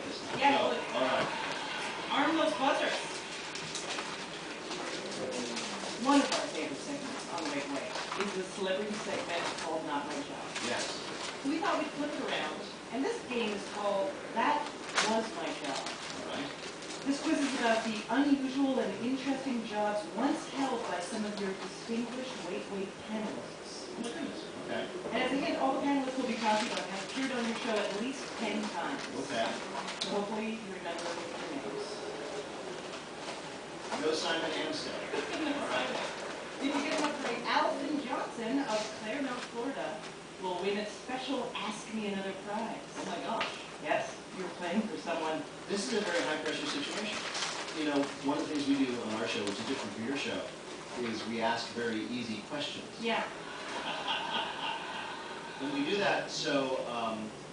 this now. Yeah, Go. All right. Arm those buzzers. One of our favorite segments on the Big Way is the celebrity segment called Not My Job. Yes. So we thought we'd flip it around, and this game is called That Was My Job. All right. This quiz is about the unusual and interesting jobs once held by some of your distinguished Wait Wait panelists. Oh my goodness. Okay. And as a hint, all the panelists will be talking about have appeared on your show at least 10 times. Okay. So hopefully you remember their names. No Simon Amstead. All right. If you get enough right, Allison Johnson of Claremont, Florida, will win a special Ask Me Another prize. Oh my gosh. Yes, you're playing for someone. This is a very high-pressure situation. You know, one of the things we do on our show, which is different from your show, is we ask very easy questions. Yeah. And we do that so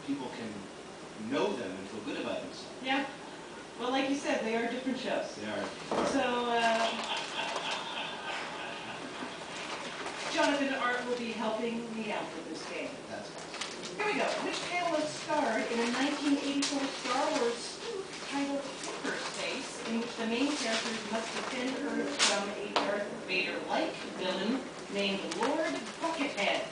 people can know them and feel good about themselves. Yeah. Well, like you said, they are different shows. They are. So, Jonathan Art will be helping me out with this game. That's awesome. Here we go. Which panelist starred in a 1984 Star Wars spoof titled Hyperspace, in which the main characters must defend Earth from a Darth Vader-like villain named Lord Buckethead?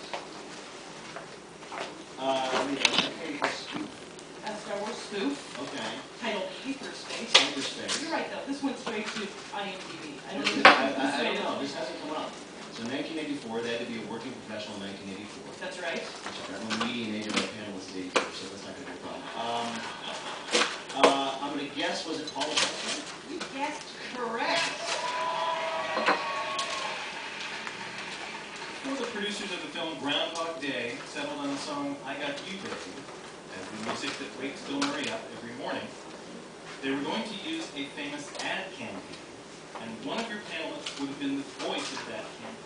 A Star Wars spoof Okay. titled Hyperspace. Hyperspace. You're right, though. This went straight to IMDb. I don't know. This hasn't come up. So 1984, they had to be a working professional in 1984. That's right. I'm a median age of our panelists is 84, so that's not going to be a problem. I'm going to guess, was it Paula Hudson? You guessed correct. One of the producers of the film Groundhog Day settled on the song I Got You Baby as the music that wakes Bill Murray up every morning. They were going to use a famous ad campaign, and one of your panelists would have been the voice of that campaign.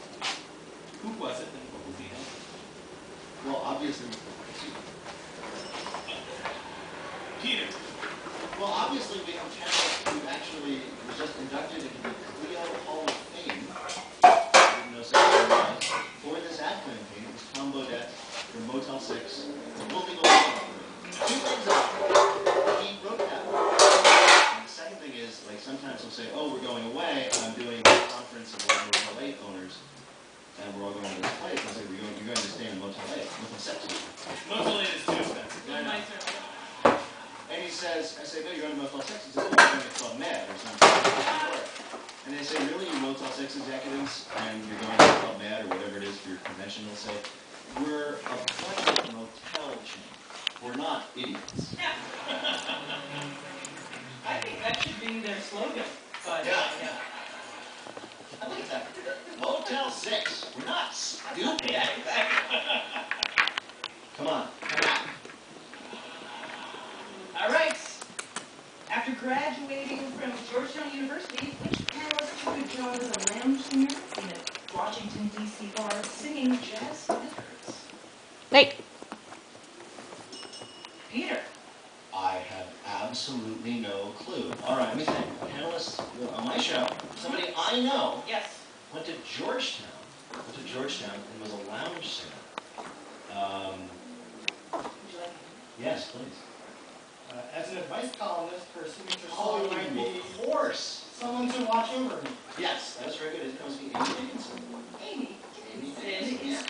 Who was it, and what was the ad? Well, obviously. Peter. Well, obviously, we have a panelist who actually was just inducted into the Clio Hall of Fame. I didn't know such a thing was. For this ad campaign, it was Tom Bodett from Motel 6, the Wolfie Gold. Two things about it. He wrote that one. And the second thing is, like, sometimes he'll say, oh, we're going away. I'm doing a conference of all Motel 8 owners, and we're all going to this place. I say, you're going to stay in Motel 8. Motel 6. Motel 8 is too expensive. Yeah, I know. Nicer. And he says, I say, no, you're going to Motel 6. He says, oh, you're going to Club Med or something. And they say, really, you Motel 6 executives, and you're going to Club Med or whatever it is for your convention, they'll say, we're a budget motel chain. We're not idiots. Yeah. I think that should be their slogan. But, Yeah. I like that. Motel 6. We're not stupid. Yeah, exactly. Come on, come back. All right. After graduating from Georgetown University, which panelist took a job as a lounge singer in a Washington, D.C. bar singing jazz standards? Wait. Peter. I have absolutely no clue. All right, let me think. A panelist on my show, somebody I know, Yes. went to Georgetown and was a lounge singer. Would you like Yes, please. As an advice columnist for a signature Oh, song, might be of course. someone to watch over me. Yes, that's very good. It must be Amy Dickinson. Amy? Amy Dickinson is